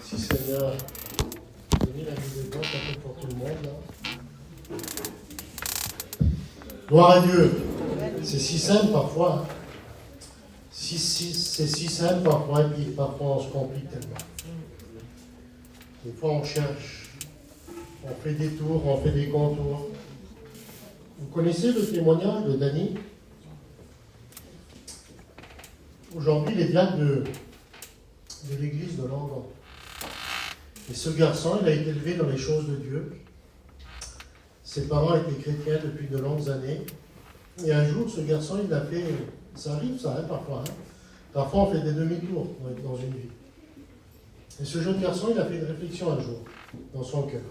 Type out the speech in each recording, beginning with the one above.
Si Seigneur, donner la vie de Dieu, ça fait pour tout le monde. Là. Gloire à Dieu. C'est si simple parfois. Hein. C'est si simple parfois, et puis parfois on se complique tellement. Des fois on cherche, on fait des tours, on fait des contours. Vous connaissez le témoignage de Dany? Aujourd'hui, il est diacre de l'église de Langon. Et ce garçon, il a été élevé dans les choses de Dieu. Ses parents étaient chrétiens depuis de longues années. Et un jour, ce garçon, il a fait... Ça arrive, ça, hein, parfois. Hein. Parfois, on fait des demi-tours dans une vie. Et ce jeune garçon, il a fait une réflexion un jour, dans son cœur.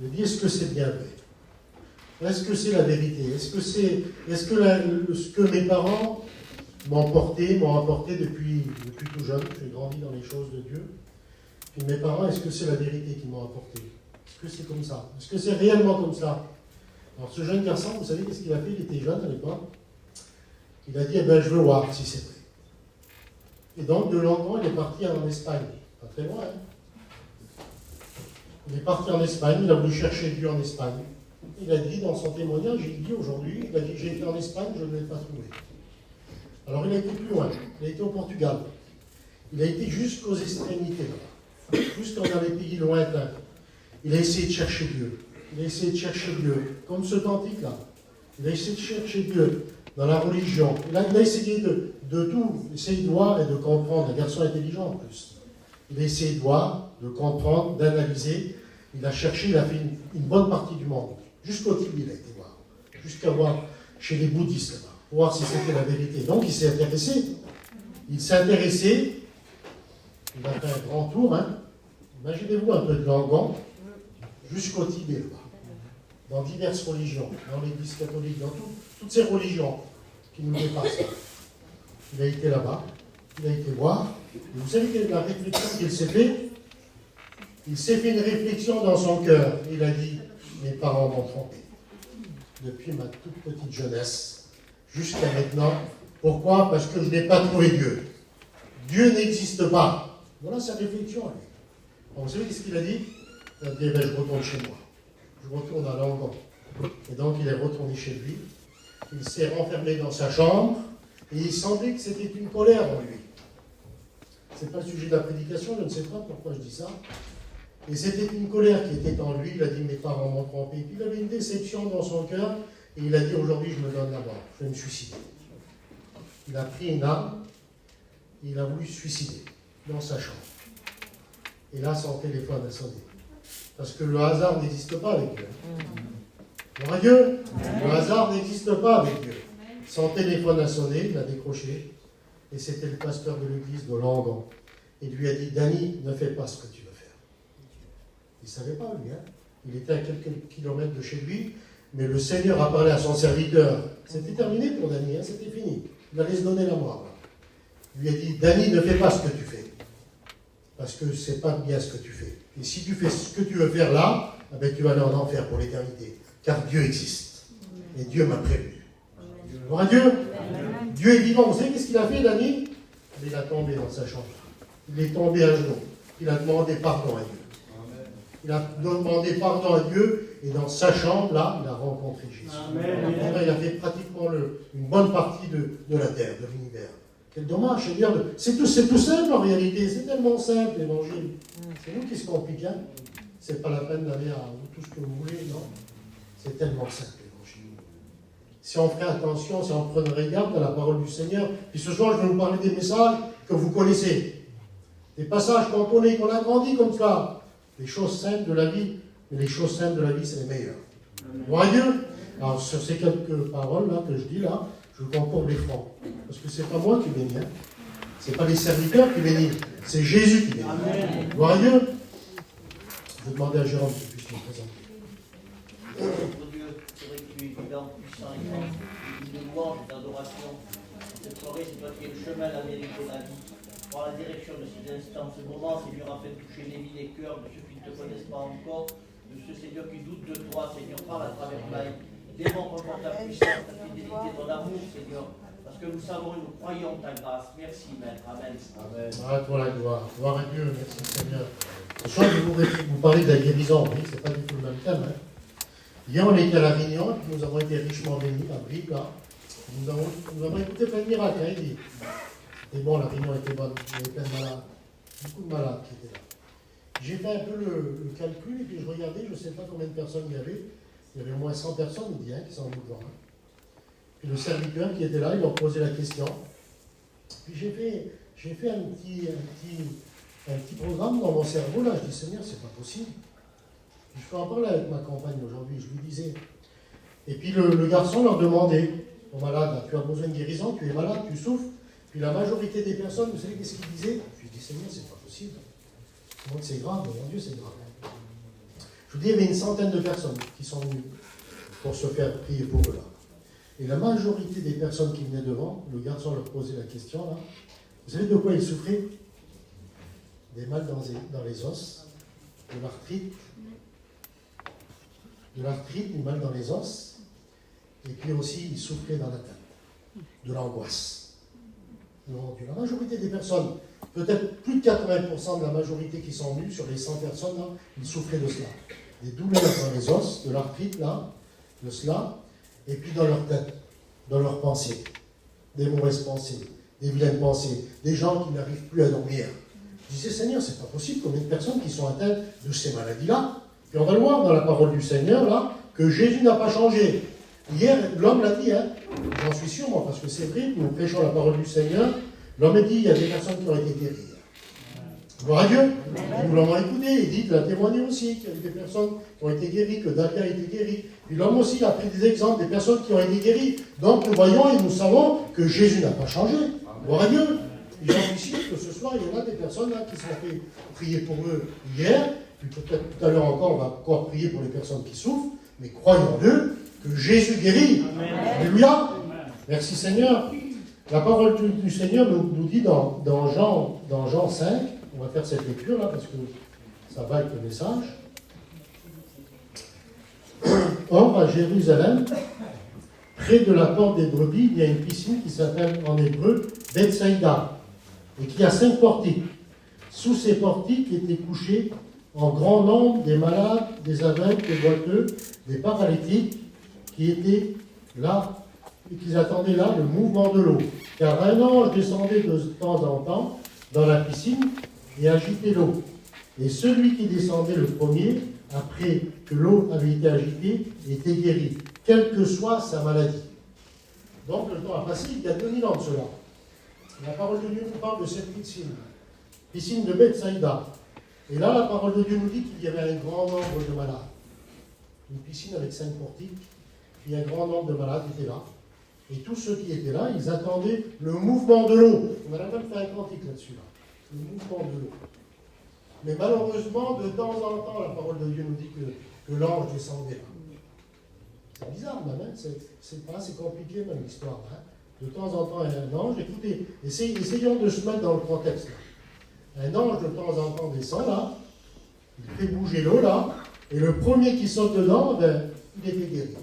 Il a dit, est-ce que c'est bien vrai? Est-ce que c'est la vérité? Est-ce que ce que mes parents m'ont apporté depuis tout jeune? J'ai grandi dans les choses de Dieu. Puis mes parents, est-ce que c'est la vérité qu'ils m'ont apporté? Est-ce que c'est comme ça? Est-ce que c'est réellement comme ça? Alors ce jeune garçon, vous savez qu'est-ce qu'il a fait? Il était jeune à l'époque. Il a dit, je veux voir si c'est vrai. Et donc de Langon, il est parti en Espagne. Pas très loin, hein? Il est parti en Espagne, il a voulu chercher Dieu en Espagne. Il a dit dans son témoignage, il dit aujourd'hui, il a dit, j'ai été en Espagne, je ne l'ai pas trouvé. Alors il a été plus loin, il a été au Portugal. Il a été jusqu'aux extrémités là-bas, jusqu'en dans les pays lointains. Il a essayé de chercher Dieu. Il a essayé de chercher Dieu, comme ce cantique-là. Il a essayé de chercher Dieu dans la religion. Il a essayé de tout, essayer de voir et de comprendre. Un garçon intelligent en plus. Il a essayé de voir, de comprendre, d'analyser. Il a cherché, il a fait une bonne partie du monde. Jusqu'au Tibet, il a été voir. Jusqu'à voir chez les bouddhistes là-bas, pour voir si c'était la vérité. Donc il s'est intéressé. Il s'est intéressé. Il a fait un grand tour. Hein. Imaginez-vous un peu de Langon jusqu'au Tibet, là-bas. Dans diverses religions, dans l'Église catholique, dans toutes ces religions qui nous dépassent. Il a été là-bas, il a été voir. Et vous savez quelle est la réflexion qu'il s'est fait? Il s'est fait une réflexion dans son cœur. Il a dit, mes parents m'ont trompé. Depuis ma toute petite jeunesse, jusqu'à maintenant. Pourquoi? Parce que je n'ai pas trouvé Dieu. Dieu n'existe pas. Voilà sa réflexion. Donc, vous savez ce qu'il a dit? Il a dit, je retourne chez moi. Je retourne à Langon. Et donc il est retourné chez lui. Il s'est renfermé dans sa chambre. Et il semblait que c'était une colère en lui. Ce n'est pas le sujet de la prédication, je ne sais pas pourquoi je dis ça. Et c'était une colère qui était en lui. Il a dit, mes parents m'ont trompé. Puis il avait une déception dans son cœur. Et il a dit, aujourd'hui, je me donne la mort. Je vais me suicider. Il a pris une arme. Et il a voulu se suicider dans sa chambre. Et là, son téléphone a sonné. Parce que le hasard n'existe pas avec Dieu. Gloire à Dieu. Le hasard n'existe pas avec Dieu. Son téléphone a sonné, il a décroché. Et c'était le pasteur de l'église de Langon. Il lui a dit, Dany, ne fais pas ce que tu veux faire. Il ne savait pas, lui. Hein. Il était à quelques kilomètres de chez lui. Mais le Seigneur a parlé à son serviteur. C'était terminé pour Dany, hein, c'était fini. Il allait se donner la mort. Là. Il lui a dit, Dany, ne fais pas ce que tu fais. Parce que ce n'est pas bien ce que tu fais. Et si tu fais ce que tu veux faire là, tu vas aller en enfer pour l'éternité. Car Dieu existe. Et Dieu m'a prévenu. Gloire à Dieu. Dieu est vivant. Vous savez qu'est-ce qu'il a fait, Dany? Il a tombé dans sa chambre. Il est tombé à genoux. Il a demandé pardon à Dieu. Il a demandé pardon à Dieu. Et dans sa chambre, là, il a rencontré Jésus. Amen. Il a fait pratiquement une bonne partie de la terre, de l'univers. Quel dommage, Seigneur. C'est tout simple en réalité. C'est tellement simple, l'évangile. C'est nous qui se compliquons. Hein. C'est pas la peine d'aller à tout ce que vous voulez, non. C'est tellement simple, l'évangile. Si on ferait attention, si on prendrait garde à la parole du Seigneur, puis ce soir, je vais vous parler des messages que vous connaissez. Des passages qu'on connaît, qu'on a grandi comme cela. Les choses simples de la vie. Mais les choses simples de la vie, c'est les meilleures. Gloire à Dieu. Alors, sur ces quelques paroles là que je dis là, je concours les francs. Parce que c'est pas moi qui bénis. Hein. Ce n'est pas les serviteurs qui bénissent. C'est Jésus qui bénit. Amen. Gloire à Dieu. Je vais demander à Jérôme qu'il puisse nous présenter. Dieu, c'est vrai que tu es vivant, puissant et grand. Une louange et d'adoration. Cette soirée, c'est toi qui es le chemin, la vérité, la vie. Prends la direction de ces instants, ce moment, Seigneur, afin de toucher les vies, les cœurs de ceux qui ne te connaissent pas encore, de ceux, Seigneur, qui doutent de toi, Seigneur, parle à travers l'ail. Démontre encore ta puissance, ta fidélité, ton amour, Seigneur. Parce parce que nous savons et nous croyons ta grâce. Merci, Maître. Amen. Amen. À toi la gloire. Gloire à Dieu, merci Seigneur. Ce soir, je vais vous parler de la guérison. Oui, c'est pas du tout le même thème. Hein. Hier, on était à La Réunion, et puis nous avons été richement bénis, à Brive, là. Nous avons écouté plein de miracles. Hein, c'était bon, La Réunion était bonne. Il y avait plein de malades. Beaucoup de malades qui étaient là. J'ai fait un peu le calcul, et puis je regardais, je ne sais pas combien de personnes il y avait. Il y avait au moins 100 personnes, il dit, hein, qui sont venus voir. Hein. Puis le serviteur qui était là, il leur posait la question. Puis j'ai fait un petit programme dans mon cerveau, là. Je dis, Seigneur, c'est pas possible. Puis je fais en parler avec ma compagne aujourd'hui, je lui disais. Et puis le garçon leur demandait, aux malades, là, tu as besoin de guérison, tu es malade, tu souffres. Puis la majorité des personnes, vous savez qu'est-ce qu'ils disaient? Je lui dis, Seigneur, c'est pas possible. Donc c'est grave, mon Dieu, c'est grave. Je vous dis, il y avait une centaine de personnes qui sont venues pour se faire prier pour eux là. Et la majorité des personnes qui venaient devant, le garçon leur posait la question là. Vous savez de quoi ils souffraient? Des mal dans les os, de l'arthrite, du mal dans les os, et puis aussi ils souffraient dans la tête, de l'angoisse. La majorité des personnes, peut-être plus de 80% de la majorité qui sont venues, sur les 100 personnes, là, ils souffraient de cela. Des douleurs dans les os, de l'arthrite, là, de cela, et puis dans leur tête, dans leurs pensées. Des mauvaises pensées, des vilaines pensées, des gens qui n'arrivent plus à dormir. Je disais, Seigneur, c'est pas possible, combien de personnes qui sont atteintes de ces maladies-là. Puis on va le voir dans la parole du Seigneur, là, que Jésus n'a pas changé. Hier, l'homme l'a dit, hein, j'en suis sûr, moi, parce que c'est vrai, nous prêchons la parole du Seigneur. L'homme a dit, il y a des personnes qui ont été guéries. Gloire à Dieu. Nous l'avons écouté, Edith l'a témoigné aussi, qu'il y a des personnes qui ont été guéries, que David a été guéri. Puis l'homme aussi a pris des exemples des personnes qui ont été guéries. Donc nous voyons et nous savons que Jésus n'a pas changé. Gloire à Dieu. Et j'en suis sûr que ce soir, il y en a des personnes là, qui sont fait prier pour eux hier. Puis peut-être tout à l'heure encore, on va encore prier pour les personnes qui souffrent. Mais croyons-le que Jésus guérit. Amen. Alléluia. Merci Seigneur. La parole du Seigneur nous dit dans Jean 5, on va faire cette lecture là parce que ça va avec le message. Or, à Jérusalem, près de la porte des brebis, il y a une piscine qui s'appelle en hébreu Bethsaïda et qui a 5 portiques. Sous ces portiques étaient couchés en grand nombre des malades, des aveugles, des boiteux, des paralytiques qui étaient là et qui attendaient là le mouvement de l'eau. Car un ange descendait de temps en temps dans la piscine et agitait l'eau. Et celui qui descendait le premier, après que l'eau avait été agitée, était guéri, quelle que soit sa maladie. Donc le temps a passé, il y a 2000 ans de cela. La parole de Dieu nous parle de cette piscine de Bethsaïda. Et là, la parole de Dieu nous dit qu'il y avait un grand nombre de malades. Une piscine avec 5 portiques, puis un grand nombre de malades étaient là. Et tous ceux qui étaient là, ils attendaient le mouvement de l'eau. On a même fait un cantique là-dessus, là. Le mouvement de l'eau. Mais malheureusement, de temps en temps, la parole de Dieu nous dit que l'ange descendait là. C'est bizarre, même, hein? C'est pas assez compliqué, même, l'histoire. Hein? De temps en temps, il y a un ange. Écoutez, essayons de se mettre dans le contexte. Là. Un ange, de temps en temps, descend là. Il fait bouger l'eau, là. Et le premier qui saute dedans, ben, il était guéri.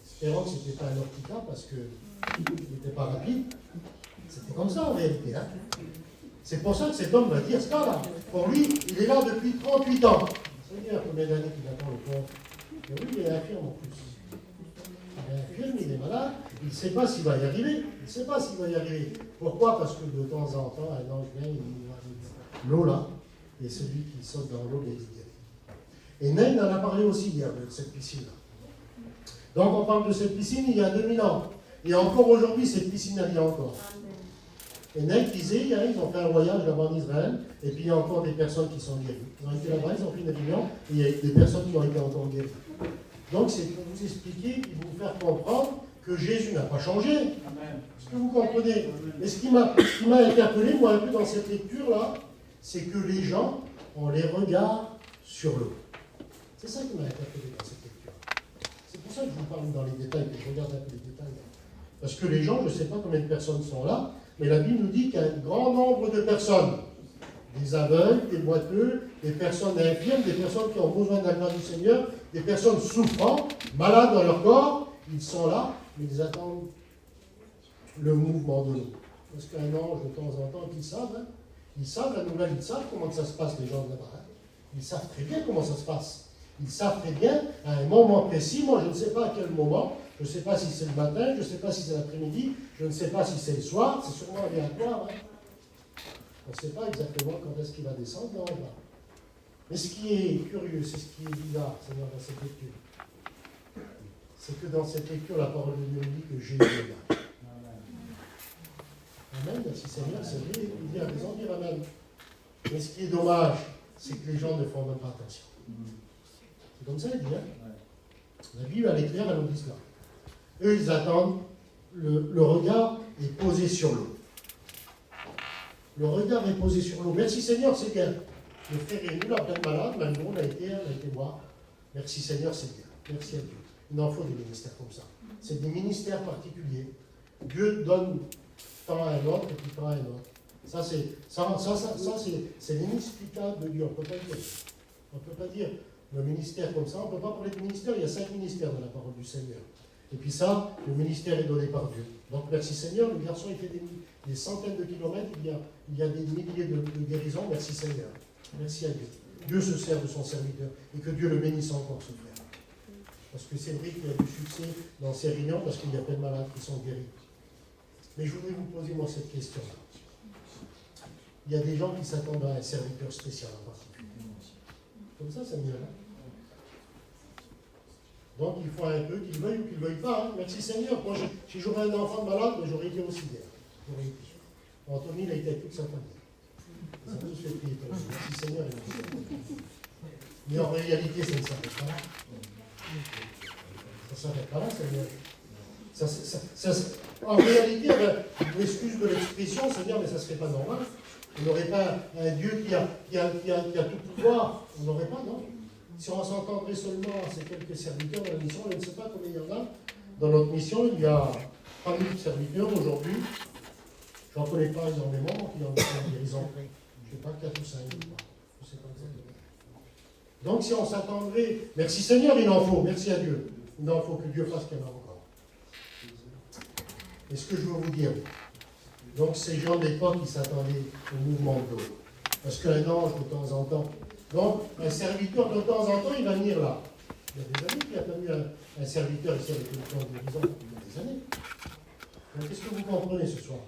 Espérons que ce n'était pas un ortica parce qu'il n'était pas rapide. C'était comme ça en réalité. Hein. C'est pour ça que cet homme va dire ça là. Pour lui, il est là depuis 38 ans. Vous savez combien d'années qu'il attend le pont? Et oui, il est infirme en plus. Il est infirme, il est malade. Il ne sait pas s'il va y arriver. Il ne sait pas s'il va y arriver. Pourquoi? Parce que de temps en temps, un ange vient, il va l'eau là. Et celui qui saute dans l'eau, il est guéri. Et Nain en a parlé aussi hier de cette piscine-là. Donc on parle de cette piscine il y a 2000 ans. Et encore aujourd'hui, cette piscine, elle y est encore. Et Nain disait, ils ont fait un voyage là-bas en Israël, et puis il y a encore des personnes qui sont guéries. Ils ont été là-bas, ils ont fait une réunion, et il y a des personnes qui ont été encore guéries. Donc c'est pour vous expliquer, pour vous faire comprendre que Jésus n'a pas changé. Est-ce que vous comprenez? Mais ce qui m'a interpellé, moi, un peu dans cette lecture-là, c'est que les gens ont les regards sur l'eau. C'est ça qui m'a interpellé dans cette lecture. C'est pour ça que je vous parle dans les détails, que je regarde un peu les détails. Parce que les gens, je ne sais pas combien de personnes sont là, mais la Bible nous dit qu'il y a un grand nombre de personnes. Des aveugles, des boiteux, des personnes infirmes, des personnes qui ont besoin de la grâce du Seigneur, des personnes souffrant, malades dans leur corps, ils sont là, mais ils attendent le mouvement de l'eau. Parce qu'un ange, de temps en temps, ils savent, la nouvelle, ils savent comment ça se passe, les gens de là-bas. Hein. Ils savent très bien comment ça se passe. Ils savent très bien, à un moment précis, moi je ne sais pas à quel moment, je ne sais pas si c'est le matin, je ne sais pas si c'est l'après-midi, je ne sais pas si c'est le soir, c'est sûrement aléatoire. Hein. On ne sait pas exactement quand est-ce qu'il va descendre dans là. Mais ce qui est curieux, c'est ce qui est bizarre, Seigneur, dans cette lecture. C'est que dans cette lecture, la parole de Dieu dit que Jésus est là. Amen, merci Seigneur, c'est vrai, il dit à raison de dire Amen. Mais ce qui est dommage, c'est que les gens ne font même pas attention. C'est comme ça, il dit. Hein? La Bible, elle est claire, elle nous dit cela. Eux, ils attendent, le regard est posé sur l'eau. Le regard est posé sur l'eau. Merci Seigneur, c'est bien. Le frère est venu, la pleine malade, même nous, on a été voir. Merci Seigneur, c'est bien. Merci à Dieu. Il en faut des ministères comme ça. C'est des ministères particuliers. Dieu donne tant à un autre et puis tant à un autre. Ça, c'est l'inexplicable de Dieu. On ne peut pas dire. On ne peut pas dire le ministère comme ça. On ne peut pas parler de ministère. Il y a 5 ministères dans la parole du Seigneur. Et puis ça, le ministère est donné par Dieu. Donc merci Seigneur, le garçon il fait des centaines de kilomètres, il y a des milliers de guérisons. Merci Seigneur. Merci à Dieu. Dieu se sert de son serviteur et que Dieu le bénisse encore, ce frère. Parce que c'est vrai qu'il y a du succès dans ces réunions parce qu'il y a plein de malades qui sont guéris. Mais je voudrais vous poser moi cette question-là. Il y a des gens qui s'attendent à un serviteur spécial en particulier. Comme ça mieux. Hein? Donc il faut un peu qu'il veuille ou qu'il ne veuille pas. Hein? Merci Seigneur. Moi, si j'aurais un enfant malade, j'aurais été aussi bien. J'aurais été. Anthony, il a été avec toute sa famille. Ils ont tous fait prier pour lui. Merci Seigneur. Mais en réalité, ça ne s'arrête pas là. Ça ne s'arrête pas là, Seigneur. En réalité, je m'excuse de l'expression, Seigneur, mais ça ne serait pas normal. On n'aurait pas un Dieu qui a tout pouvoir. On n'aurait pas, non? Si on s'entendrait seulement à ces quelques serviteurs dans la mission, je ne sais pas combien il y en a. Dans notre mission, il y a 3000 serviteurs aujourd'hui. Je n'en connais pas énormément qui en guérison. Je ne sais pas, 4 ou 5, je ne sais pas exactement. Donc si on s'attendrait, merci Seigneur, il en faut, merci à Dieu. Il en faut que Dieu fasse qu'il y en a encore. Et ce que je veux vous dire, donc ces gens de l'époque, ils s'attendaient au mouvement de l'eau. Parce qu'un ange, de temps en temps, donc un serviteur, de temps en temps, il va venir là. Il y a des années qu'il a pas eu un serviteur ici avec le plan de guérison. Il y a des années. Donc qu'est-ce que vous comprenez ce soir?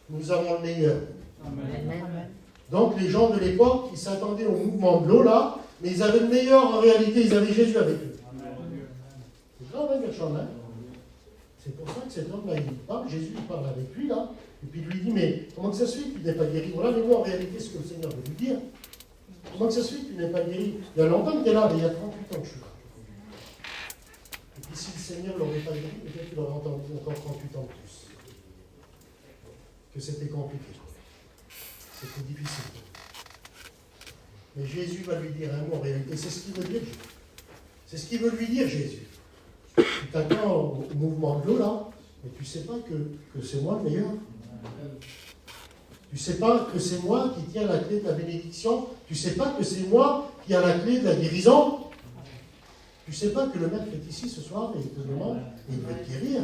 Nous avons le meilleur. Amen. Donc les gens de l'époque, ils s'attendaient au mouvement de l'eau là, mais ils avaient le meilleur en réalité, ils avaient Jésus avec eux. C'est grave, hein, Gershon, hein? C'est pour ça que cet homme-là, il parle, Jésus il parle avec lui là, et puis il lui dit, mais comment que ça se fait que tu n'es pas guéri? Voilà, mais moi en réalité, ce que le Seigneur veut lui dire, comment que ça se fait que tu n'es pas guéri? Il y a longtemps que tu es là, mais il y a 38 ans que je suis là. Et puis si le Seigneur ne l'aurait pas guéri, peut-être qu'il aurait entendu encore 38 ans de plus. Que c'était compliqué. C'était difficile. Mais Jésus va lui dire un mot en réalité. C'est ce qu'il veut dire. C'est ce qu'il veut lui dire, Jésus. Tu t'attends au mouvement de l'eau là, mais tu ne sais pas que c'est moi le meilleur. Tu ne sais pas que c'est moi qui tiens la clé de la bénédiction. Tu ne sais pas que c'est moi qui a la clé de la guérison. Tu ne sais pas que le Maître est ici ce soir et il te demande et il veut te guérir.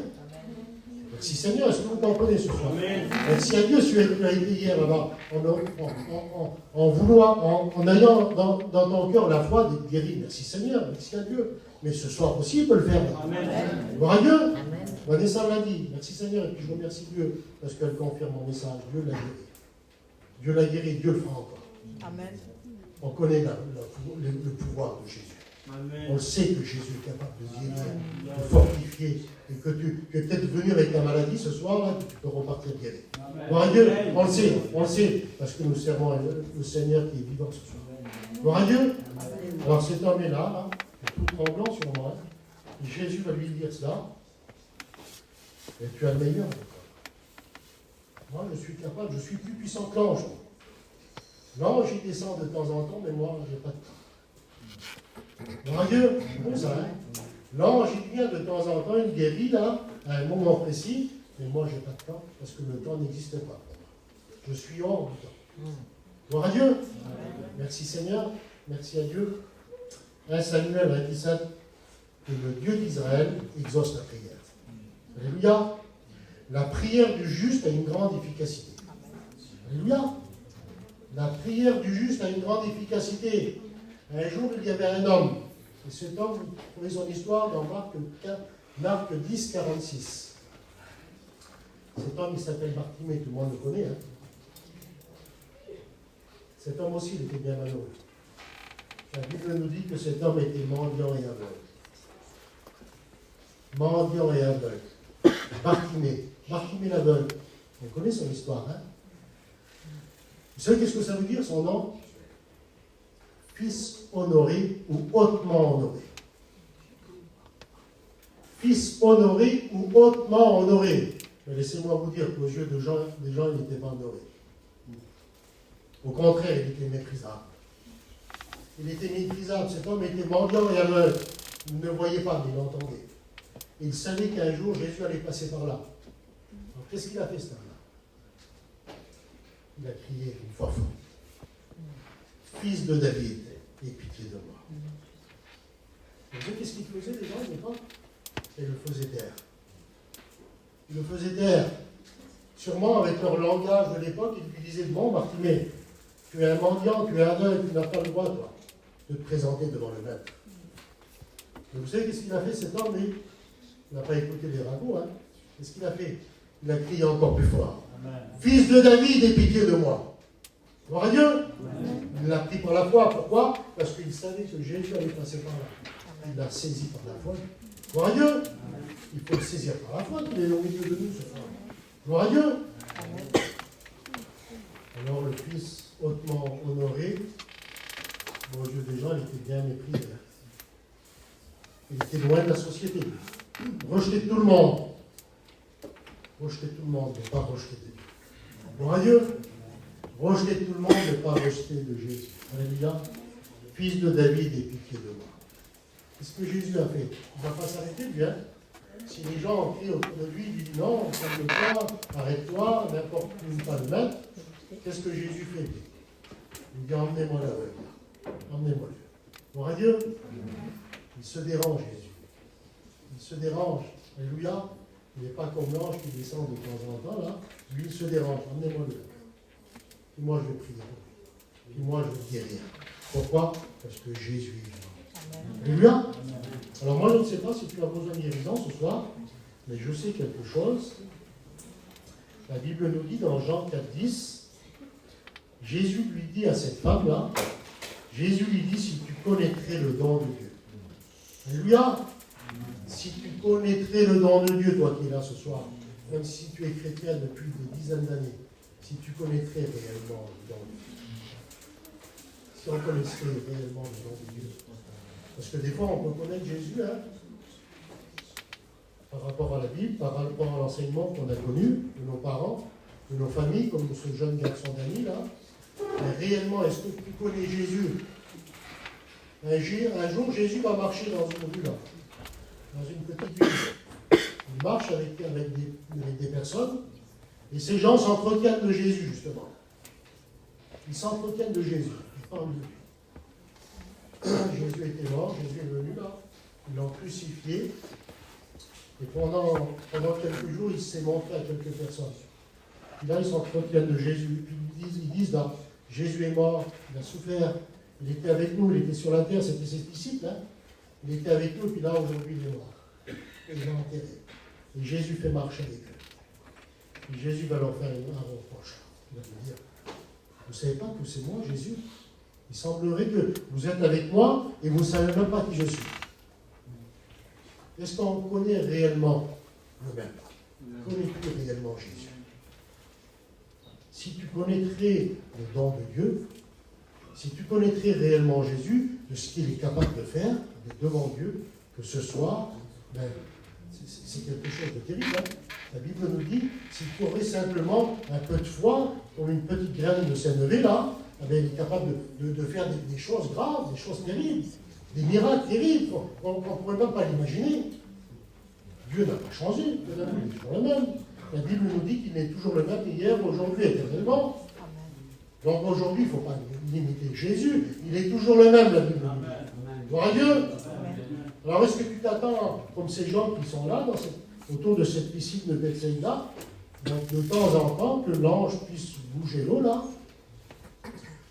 Merci Seigneur, est-ce que vous comprenez ce soir? Merci à Dieu, tu as été hier là-bas, en ayant dans ton cœur la foi d'être guéri. Merci Seigneur, merci à Dieu. Mais ce soir aussi, il peut le faire. Gloire à Dieu. Vanessa l'a dit. Merci Seigneur, et puis je remercie Dieu parce qu'elle confirme mon message. Dieu l'a guéri. Dieu l'a guéri, Dieu le fera encore. Amen. On connaît le pouvoir de Jésus. Amen. On sait que Jésus est capable de guérir, de fortifier, et que tu es peut-être venu avec ta maladie ce soir, là, tu peux repartir guéri. Gloire à Dieu, on le sait, parce que nous servons le Seigneur qui est vivant ce soir. Gloire à Dieu. Alors cet homme est là, tout tremblant sur moi, et Jésus va lui dire cela, et tu as le meilleur. Moi, je suis capable, je suis plus puissant que l'ange. L'ange, il descend de temps en temps, mais moi, je n'ai pas de temps. Gloire à Dieu, c'est bon ça, hein? L'ange, il vient de temps en temps, il guérit là, à un moment précis, mais moi, je n'ai pas de temps, parce que le temps n'existe pas. Je suis hors du temps. Gloire à Dieu. Merci Seigneur, merci à Dieu. 1 Samuel 17, que le Dieu d'Israël exauce la prière. Alléluia. La prière du juste a une grande efficacité. Alléluia. La prière du juste a une grande efficacité. Un jour, il y avait un homme. Et cet homme, vous trouvez son histoire dans Marc 10, 46. Cet homme, il s'appelle Bartimée, tout le monde le connaît. Hein. Cet homme aussi, il était bien malheureux. La Bible nous dit que cet homme était mendiant et aveugle. Mendiant et aveugle. Bartimée l'aveugle. On connaît son histoire, hein? Vous savez qu'est-ce que ça veut dire, son nom? Fils honoré ou hautement honoré. Fils honoré ou hautement honoré. Mais laissez-moi vous dire qu'aux yeux des gens, il n'était pas honoré. Au contraire, il était méprisable. Il était méprisable. Cet homme était mendiant et aveugle. Il ne voyait pas, mais il entendait. Il savait qu'un jour, Jésus allait passer par là. Alors, qu'est-ce qu'il a fait, cet homme-là? Il a crié une fois fort. Fils de David, aie pitié de moi. Vous savez qu'est-ce qu'il faisait, les gens, à l'époque? Il le faisait taire. Il le faisait taire. Sûrement, avec leur langage de l'époque, ils lui disaient, bon, Bartimée, tu es un mendiant, tu es aveugle, tu n'as pas le droit, toi, de te présenter devant le maître. Mais vous savez qu'est-ce qu'il a fait, cet homme, lui? Il n'a pas écouté les ragots, hein. Qu'est-ce qu'il a fait? Il a crié encore plus fort. Amen. Fils de David, aie pitié de moi. Gloire à Dieu. Amen. Il l'a pris par la foi. Pourquoi? Parce qu'il savait que Jésus allait passer par là. Il l'a saisi par la foi. Gloire à Dieu. Amen. Il faut le saisir par la foi, qu'il est au milieu de nous ce soir. Gloire à Dieu. Amen. Alors le Fils hautement honoré, aux yeux des gens, il était bien méprisé. Il était loin de la société. Rejeté de tout le monde. Rejeté de tout le monde, mais pas rejeté de Dieu. Gloire à Dieu. Rejeté de tout le monde, mais pas rejeté de Jésus. Alléluia. Fils de David, aie pitié de moi. Qu'est-ce que Jésus a fait? Il ne va pas s'arrêter, lui. Hein? Si les gens crient autour de lui, il dit non, calme-toi, arrête-toi, n'importe où pas le mettre. Qu'est-ce que Jésus fait? Il dit emmenez-moi là. Emmenez-moi là. Gloire à Dieu. Il se dérange, Jésus. Il se dérange. Alléluia. Il n'est pas comme l'ange qui descend de temps en temps, là. Lui, il se dérange. Emmenez-moi là. Et moi, je vais prier pour lui. Et moi, je vais guérir. Pourquoi? Parce que Jésus est vivant. Alléluia. Alors moi, je ne sais pas si tu as besoin de guérison ce soir, mais je sais quelque chose. La Bible nous dit dans Jean 4,10, Jésus lui dit à cette femme-là, Jésus lui dit, si tu connaîtrais le don de Dieu. Alléluia. Si tu connaîtrais le don de Dieu, toi qui es là ce soir, même si tu es chrétien depuis des dizaines d'années, si tu connaîtrais réellement le don de Dieu. Si on connaîtrait réellement le don de Dieu. Parce que des fois, on peut connaître Jésus, hein, par rapport à la Bible, par rapport à l'enseignement qu'on a connu de nos parents, de nos familles, comme ce jeune garçon d'Annie, là. Mais réellement, est-ce que tu connais Jésus? Un jour, Jésus va marcher dans une rue, là, dans une petite ville. Il marche avec des personnes, et ces gens s'entretiennent de Jésus, justement. Ils s'entretiennent de Jésus, ils parlent de lui. Jésus était mort, Jésus est venu là, ils l'ont crucifié, et pendant quelques jours, il s'est montré à quelques personnes. Puis là, ils s'entretiennent de Jésus, ils disent là, Jésus est mort, il a souffert, il était avec nous, il était sur la terre, c'était ses disciples, hein. Il était avec nous, puis là, aujourd'hui, il est mort. Et il l'a enterré. Et Jésus fait marcher avec eux. Et Jésus va leur faire un reproche. Il va leur dire, vous ne savez pas que c'est moi, Jésus? Il semblerait que vous êtes avec moi et vous ne savez même pas qui je suis. Est-ce qu'on connaît réellement le Maître? Connais-tu réellement Jésus? Si tu connaîtrais le don de Dieu, si tu connaîtrais réellement Jésus, de ce qu'il est capable de faire devant Dieu, que ce soir, ben, c'est quelque chose de terrible. Hein? La Bible nous dit, si tu aurais simplement un peu de foi, comme une petite graine de sénévé là, il est capable de faire des choses graves, des choses terribles, des miracles terribles, qu'on ne pourrait même pas l'imaginer. Dieu n'a pas changé, Dieu est toujours le même. La Bible nous dit qu'il est toujours le même hier, aujourd'hui, éternellement. Donc aujourd'hui, il ne faut pas limiter Jésus, il est toujours le même, la Bible nous dit. Gloire à Dieu. Alors est-ce que tu t'attends, comme ces gens qui sont là, autour de cette piscine de Bethsaïda. Donc de temps en temps, que l'ange puisse bouger l'eau là.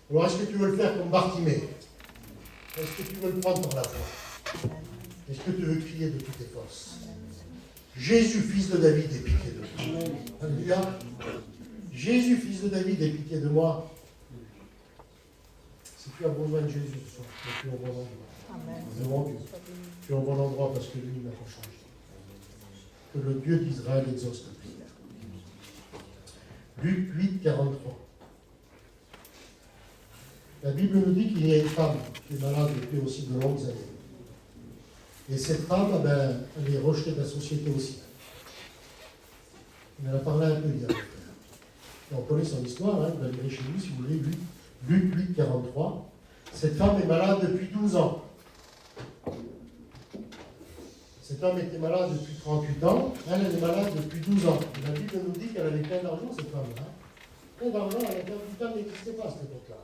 Alors est-ce que tu veux le faire comme Bartimée? Est-ce que tu veux le prendre par la foi? Est-ce que tu veux crier de toutes tes forces? Jésus, fils de David, aie pitié de moi. Alléluia. Jésus, fils de David, aie pitié de moi. Si tu as besoin de Jésus ce soir, tu es au bon endroit. Devant Dieu. Tu es au bon endroit parce que lui n'a pas changé. Que le Dieu d'Israël exauce ta prière. Luc 8, 43. La Bible nous dit qu'il y a une femme qui est malade depuis aussi de longues années. Et cette femme, elle est rejetée de la société aussi. Elle a parlé un peu hier. Et on connaît son histoire, hein, vous allez lire chez lui si vous voulez, Luc 8, 43. Cette femme est malade depuis 12 ans. Cet homme était malade depuis 38 ans, elle est malade depuis 12 ans. Et la Bible nous dit qu'elle avait plein d'argent, cette femme-là. Plein d'argent, elle avait plein n'existait pas à cette époque-là.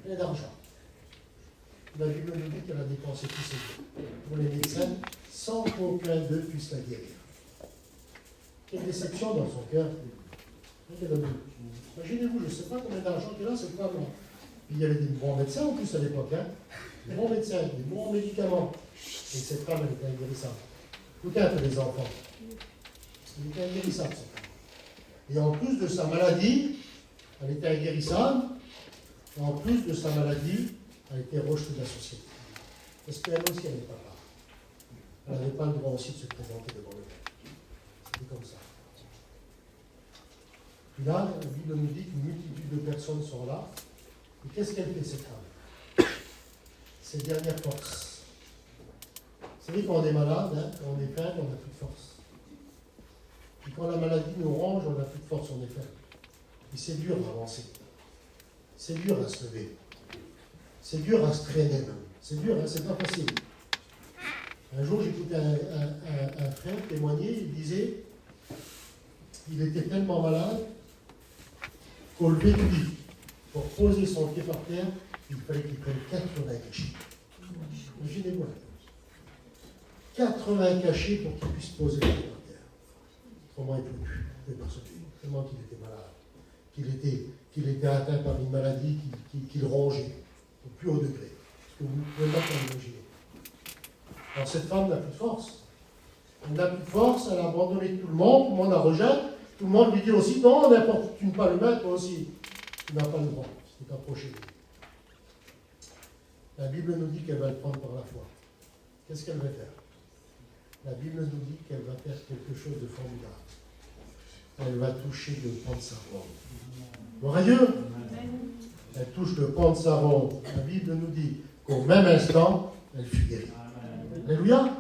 Plein d'argent. La Bible nous dit qu'elle a dépensé tous ses biens pour les médecins sans qu'aucun d'eux puisse la guérir. Quelle déception dans son cœur. Imaginez-vous, je ne sais pas combien d'argent qu'elle a, cette femme-là. Puis il y avait des bons médecins en plus à l'époque. Hein. Des bons médecins, des bons médicaments. Et cette femme, elle était inguérissable. Écoutez un peu les enfants. Elle était inguérissable, cette femme. Et en plus de sa maladie, elle était inguérissable. Et en plus de sa maladie, elle était rejetée de la société. Parce qu'elle aussi, elle n'est pas là. Elle n'avait pas le droit aussi de se présenter devant le Père. C'était comme ça. Puis là, la Bible nous dit qu'une multitude de personnes sont là. Et qu'est-ce qu'elle fait, cette femme? Ses dernières forces. Vous savez, quand on est malade, hein, quand on est faible, on n'a plus de force. Et quand la maladie nous ronge, on n'a plus de force, on est faible. Et c'est dur à avancer. C'est dur à se lever. C'est dur à se traîner même. C'est dur, hein, c'est pas facile. Un jour, j'écoutais un frère témoigner, il disait, il était tellement malade qu'au lever du lit, pour poser son pied par terre, il fallait qu'il prenne 80 cachets. Imaginez-moi. 80 cachets pour qu'il puisse poser le pied par terre. Autrement, il ne pouvait plus marcher. Tellement qu'il était malade. Qu'il était atteint par une maladie qui le rongeait au plus haut degré. Ce que vous ne pouvez pas imaginer. Alors cette femme n'a plus de force. Elle n'a plus de force, elle a abandonné tout le monde la rejette. Tout le monde lui dit aussi, non, n'importe, tu n'es pas le maître, toi aussi. Tu n'as pas le droit de t'approcher de lui. La Bible nous dit qu'elle va le prendre par la foi. Qu'est-ce qu'elle va faire? La Bible nous dit qu'elle va faire quelque chose de formidable. Elle va toucher le pan de sa robe. Gloire à Dieu. Elle touche le pan de sa robe. La Bible nous dit qu'au même instant, elle fut guérie. Alléluia.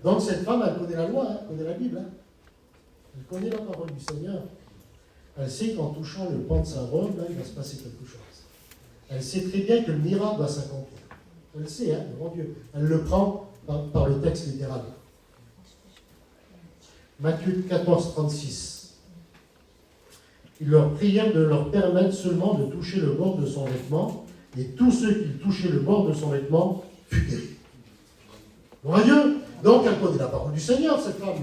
Donc cette femme, elle connaît la loi, hein, elle connaît la Bible. Hein. Elle connaît la parole du Seigneur. Elle sait qu'en touchant le pan de sa robe, là, il va se passer quelque chose. Elle sait très bien que le miracle va s'accomplir. Elle le sait, hein, devant Dieu. Elle le prend par le texte littéral. Matthieu 14, 36. Ils leur prièrent de leur permettre seulement de toucher le bord de son vêtement, et tous ceux qui touchaient le bord de son vêtement furent guéris. Gloire à Dieu. Donc elle connaît la parole du Seigneur, cette femme.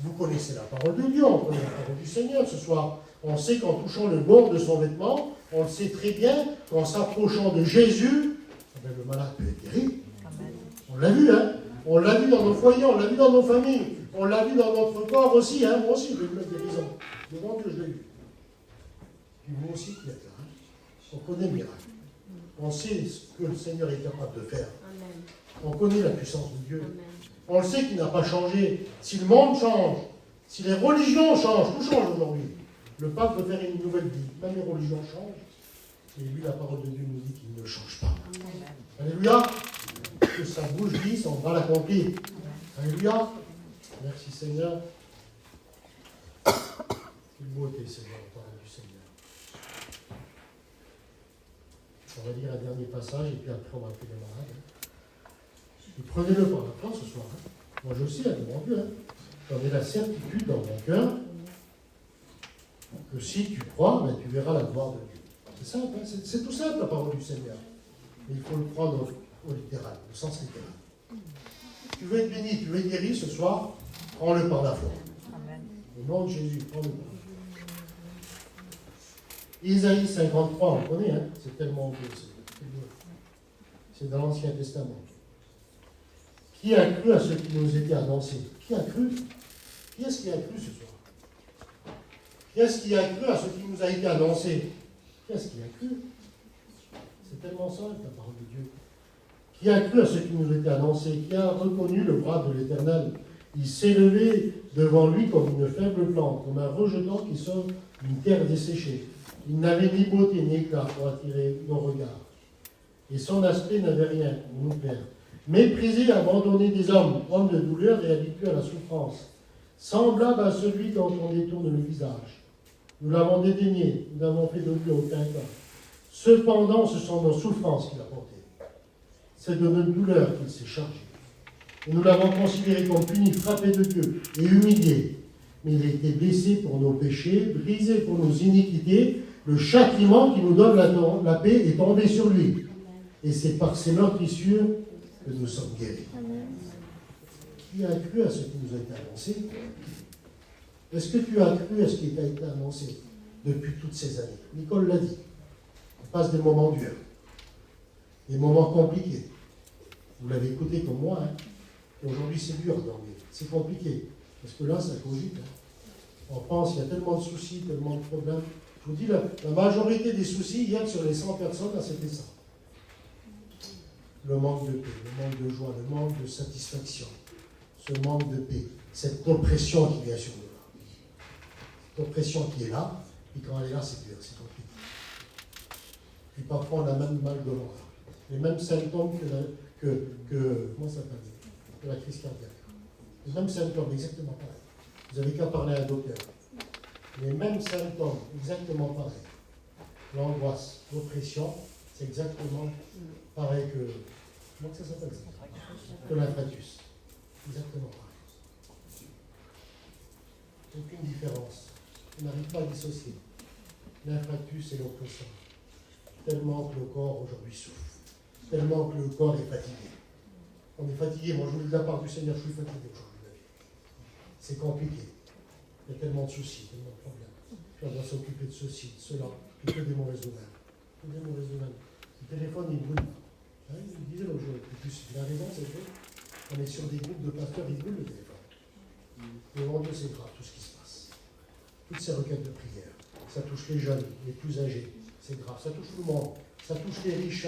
Vous connaissez la parole de Dieu, on connaît la parole du Seigneur ce soir. On sait qu'en touchant le bord de son vêtement, on le sait très bien, qu'en s'approchant de Jésus, le malade peut être guéri. On l'a vu, hein. On l'a vu dans nos foyers, on l'a vu dans nos familles, on l'a vu dans notre corps aussi, hein. Moi aussi, j'ai vu la guérison. Devant Dieu, je l'ai vu. Puis vous aussi qui êtes là. Hein. On connaît le miracle. On sait ce que le Seigneur est capable de faire. On connaît la puissance de Dieu. On le sait qu'il n'a pas changé. Si le monde change, si les religions changent, tout change aujourd'hui. Le pape veut faire une nouvelle vie. Même les religions changent. Et lui, la parole de Dieu nous dit qu'il ne change pas. Alléluia. Que sa bouche dise, on va l'accomplir. Alléluia. Merci Seigneur. Quelle beauté, Seigneur, la parole du Seigneur. On va lire un dernier passage et puis après on va appeler les malades. Et prenez-le par la foi ce soir. Hein. Moi je sais, devant Dieu. Hein. J'en ai la certitude dans mon cœur que si tu crois, ben, tu verras la gloire de Dieu. C'est simple, hein. C'est tout simple la parole du Seigneur. Mais il faut le prendre au littéral, au sens littéral. Tu veux être béni, tu veux être guéri ce soir, Prends-le par la foi. Amen. Au nom de Jésus, prends-le par la foi. Isaïe 53, on connaît, hein? C'est tellement beau. C'est dans l'Ancien Testament. Qui a cru à ce qui nous était annoncé? Qui a cru? Qui est-ce qui a cru ce soir? Qui est-ce qui a cru à ce qui nous a été annoncé? Qui est-ce qui a cru? C'est tellement simple, la parole de Dieu. Qui a cru à ce qui nous était annoncé? Qui a reconnu le bras de l'Éternel? Il s'est levé devant lui comme une faible plante, comme un rejeton qui sort d'une terre desséchée. Il n'avait ni beauté ni éclat pour attirer nos regards. Et son aspect n'avait rien pour nous plaire. Méprisé, abandonné des hommes, homme de douleur et habitué à la souffrance, semblable à celui dont on détourne le visage. Nous l'avons dédaigné, nous n'avons fait de lui aucun cas. Cependant, ce sont nos souffrances qu'il a portées. C'est de nos douleurs qu'il s'est chargé. Et nous l'avons considéré comme puni, frappé de Dieu et humilié. Mais il a été blessé pour nos péchés, brisé pour nos iniquités. Le châtiment qui nous donne la paix est tombé sur lui. Et c'est par ses meurtrissures que nous sommes guéris. Qui a cru à ce qui nous a été annoncé? Est-ce que tu as cru à ce qui t'a été annoncé depuis toutes ces années? Nicole l'a dit. On passe des moments durs, des moments compliqués. Vous l'avez écouté comme moi. Hein? Aujourd'hui, c'est dur de dormir. C'est compliqué. Parce que là, ça cogite. Hein? On pense qu'il y a tellement de soucis, tellement de problèmes. Je vous dis, la majorité des soucis, hier, sur les 100 personnes, là, c'était ça. Le manque de paix, le manque de joie, le manque de satisfaction, ce manque de paix, cette oppression qui vient sur nous là. Cette oppression qui est là, et quand elle est là, c'est dur, c'est compliqué. Puis parfois, on a même mal de mort. Les mêmes symptômes comment ça s'appelle, que la crise cardiaque. Les mêmes symptômes, exactement pareil. Vous avez qu'à parler à un docteur. Les mêmes symptômes, exactement pareil. L'angoisse, l'oppression, c'est exactement pareil que... Comment ça s'appelle ça? Que l'infarctus. Exactement pareil. Aucune différence. On n'arrive pas à dissocier. L'infarctus et l'oppression. Tellement que le corps aujourd'hui souffre. Tellement que le corps est fatigué. On est fatigué. Moi, je vous dis de la part du Seigneur, je suis fatigué aujourd'hui. C'est compliqué. Il y a tellement de soucis, tellement de problèmes. Puis on doit s'occuper de ceci, de cela. Puis que des mauvaises nouvelles. Que des mauvaises nouvelles. Le téléphone, il brûle. Hein, il disait l'autre jour, il a raison, c'est vrai. On est sur des groupes de pasteurs, ils brûlent le téléphone. Devant Dieu, c'est grave, tout ce qui se passe. Toutes ces requêtes de prière. Ça touche les jeunes, les plus âgés. C'est grave. Ça touche tout le monde. Ça touche les riches,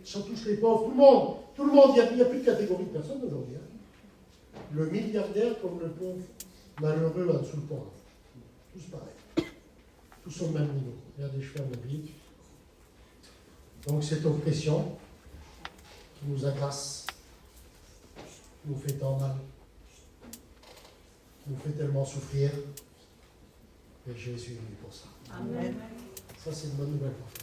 ça touche les pauvres. Tout le monde. Tout le monde. Il n'y a plus de catégorie de personnes aujourd'hui. Hein. Le milliardaire comme le pauvre, malheureux là dessous le pont. Tous pareils. Tous au même niveau. Regardez, je ferme le livre. Donc cette oppression qui nous agace, qui nous fait tant mal, qui nous fait tellement souffrir, et Jésus est venu pour ça. Amen. Ça, c'est une bonne nouvelle pour toi.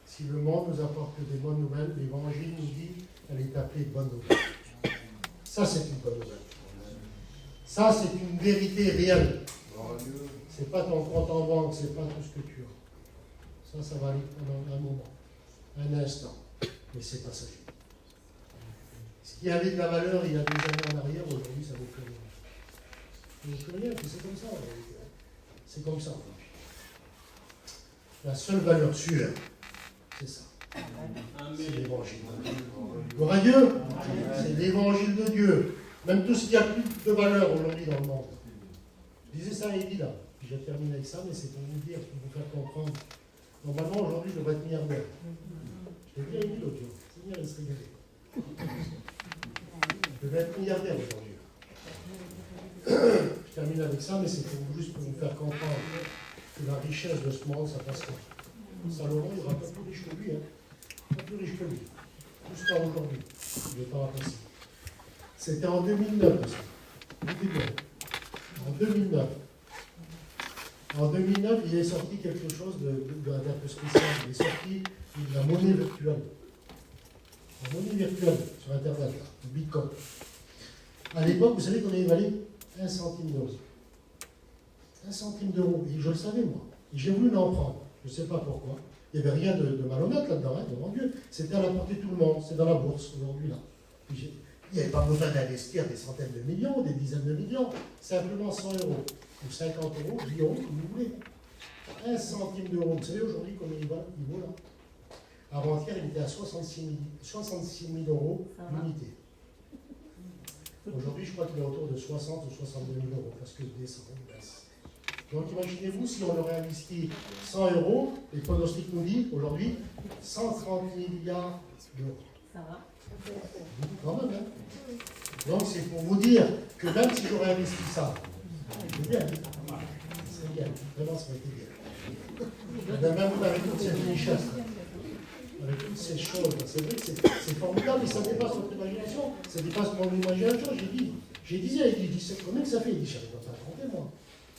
Si le monde nous apporte que des bonnes nouvelles, l'Évangile nous dit qu'elle est appelée bonne nouvelle. Ça, c'est une bonne nouvelle. Ça, c'est une vérité réelle. C'est pas ton compte en banque, c'est pas tout ce que tu as. Ça va aller pendant un moment, un instant, mais c'est passager. Ce qui avait de la valeur il y a des années en arrière, aujourd'hui, ça ne vaut plus rien. Ça ne vaut plus rien, puis c'est comme ça en réalité. C'est comme ça aujourd'hui. La seule valeur sûre, c'est ça. C'est l'évangile. Gloire à Dieu. C'est l'évangile de Dieu. Même tout ce qui a plus de valeur aujourd'hui dans le monde. Je disais ça à Eddie là. Puis je termine avec ça, mais c'est pour vous dire, pour vous faire comprendre. Normalement, aujourd'hui, je devrais être milliardaire. Je l'ai dit à Eddie l'autre jour. Seigneur, il se régalait. Je devrais être milliardaire aujourd'hui. Je termine avec ça, mais c'est juste pour vous faire comprendre que la richesse de ce monde, ça passe pas. Salomon, il ne sera pas plus riche que lui. Hein. Pas plus riche que lui. Jusqu'à aujourd'hui. Le temps a passé. C'était en 2009. En 2009. En 2009, il est sorti quelque chose d'un peu spécial. Il est sorti de la monnaie virtuelle. La monnaie virtuelle sur Internet, là, le Bitcoin. À l'époque, vous savez qu'on avait valé 1 centime d'euro. 1 centime d'euro. Et je le savais, moi. Et j'ai voulu l'en prendre. Je ne sais pas pourquoi. Il n'y avait rien de malhonnête là-dedans, hein, devant Dieu. C'était à la portée de tout le monde. C'est dans la bourse, aujourd'hui, là. Il n'y avait pas besoin d'investir des centaines de millions, des dizaines de millions. Simplement 100 euros ou 50 euros, 10 euros, comme vous voulez. 1 centime d'euro. Vous savez aujourd'hui combien il vaut là? Avant-hier, il était à 66 000 euros l'unité. Aujourd'hui, je crois qu'il est autour de 60 ou 62 000 euros, parce que descend, baisse. Donc imaginez-vous si on aurait investi 100 euros, les pronostics nous disent aujourd'hui 130 milliards d'euros. Ça va. Quand même, hein. Donc c'est pour vous dire que même si j'aurais investi ça, c'est bien, c'est bien, vraiment ça aurait été bien. Même avec toute cette richesse, avec toutes ces choses, c'est vrai que c'est formidable, mais ça dépasse notre imagination, ça dépasse mon imagination. J'ai dit, il dit, combien que ça fait? Il dit, je n'avais pas raconté moi.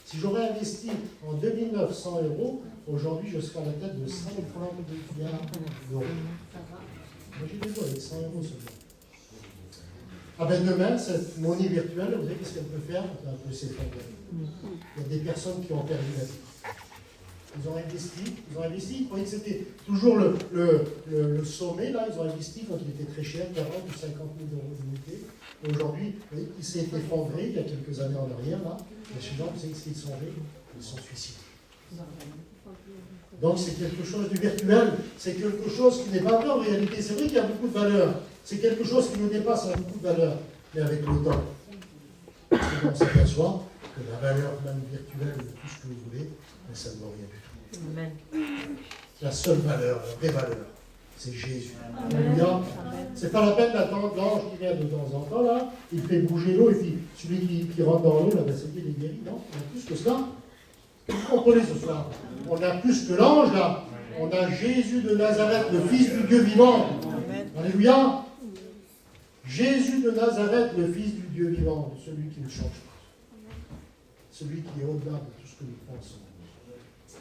Si j'aurais investi en 2009 100 euros, aujourd'hui je serais à la tête de 50 milliards d'euros. Moi j'ai des voix avec 100 euros seulement. Ah ben demain, cette monnaie virtuelle, vous savez qu'est-ce qu'elle peut faire? Elle peut s'effondrer. Il y a des personnes qui ont perdu la vie. Ils ont investi, ils croyaient que c'était toujours le sommet, là, ils ont investi quand il était très cher, 40 ou 50 000 euros d'unité. Aujourd'hui, il s'est effondré il y a quelques années en arrière, là. Les gens, vous savez ce qu'ils sont fait? Ils sont suicidés. Donc c'est quelque chose du virtuel, c'est quelque chose qui n'est pas vrai en réalité. C'est vrai qu'il y a beaucoup de valeur, c'est quelque chose qui nous dépasse à beaucoup de valeur, mais avec le temps, on s'aperçoit que la valeur même virtuelle de tout ce que vous voulez, mais ça ne vaut rien du tout. Amen. La seule valeur, la vraie valeur, c'est Jésus. Alléluia. C'est pas la peine d'attendre l'ange qui vient de temps en temps, là, il fait bouger l'eau, et puis celui qui rentre dans l'eau, là, c'est lui, il est guéri. Non, on a plus que cela. Vous comprenez ce soir? On a plus que l'ange, là. On a Jésus de Nazareth, le Fils du Dieu vivant. Alléluia. Jésus de Nazareth, le Fils du Dieu vivant, celui qui ne change pas. Celui qui est au-delà de tout ce que nous pensons.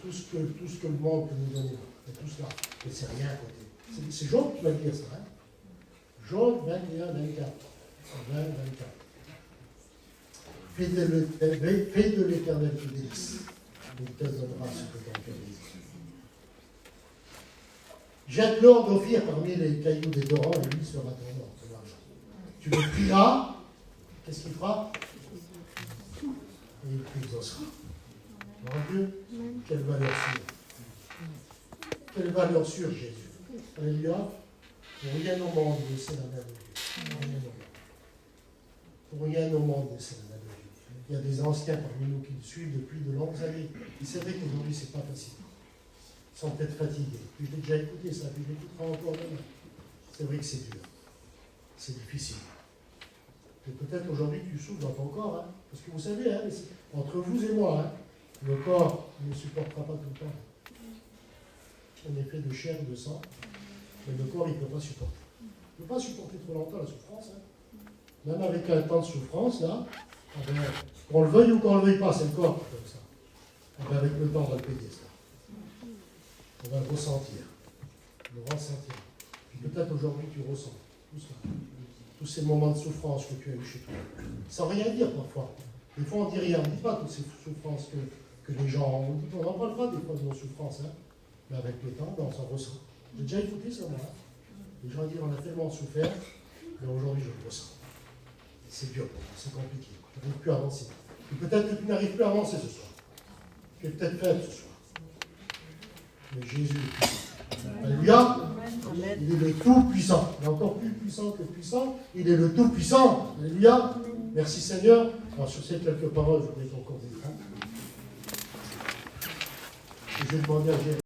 Tout ce que le monde peut nous donner. Et tout cela. Mais c'est rien à côté. C'est Job qui va dire ça. Hein? Job 21, 24. 20, 24. Fais de l'Éternel tes délices. Il te donnera ce que ton cœur désire. Jette l'or d'Ophir parmi les cailloux des torrents et lui sera ton or, ton argent. Tu le prieras, qu'est-ce qu'il fera? Et il t'exaucera. Mon Dieu, quelle valeur sûre. Quelle valeur sûre, Jésus. Alléluia. Pour rien au monde, c'est la main de Dieu. Pour rien au monde, c'est la main de Dieu. Il y a des anciens parmi nous qui le suivent depuis de longues années. Et c'est vrai qu'aujourd'hui, ce n'est pas facile. Ils sont peut-être fatigués. Puis je l'ai déjà écouté ça, puis je l'écouterai encore demain. C'est vrai que c'est dur. C'est difficile. Et peut-être aujourd'hui, tu souffres dans ton corps. Hein, parce que vous savez, hein, entre vous et moi, hein, le corps ne supportera pas tout le temps. On est fait de chair et de sang. Mais le corps, il ne peut pas supporter. Il ne peut pas supporter trop longtemps la souffrance. Hein. Même avec un temps de souffrance, là, qu'on le veuille ou qu'on ne le veuille pas, c'est le corps qui fait comme ça. Et avec le temps, on va le payer, ça. On va le ressentir. Le ressentir. Puis peut-être aujourd'hui, tu ressens tout ça. Tous ces moments de souffrance que tu as eu chez toi. Sans rien dire parfois. Des fois, on ne dit rien. On ne dit pas toutes ces souffrances que les gens ont. On n'en parle pas des fois de nos souffrances. Hein. Mais avec le temps, on s'en ressent. J'ai déjà écouté ça, moi. Les gens disent on a tellement souffert, mais aujourd'hui, je le ressens. C'est dur pour moi, c'est compliqué. Tu n'arrives plus à avancer. Et peut-être que tu n'arrives plus à avancer ce soir. Tu es peut-être faible ce soir. Mais Jésus est puissant. Alléluia. Il est le tout-puissant. Il est encore plus puissant que puissant. Il est le tout-puissant. Alléluia. Merci Seigneur. Alors sur ces quelques paroles, je voudrais qu'on continue. Je vais demander à Jérémie.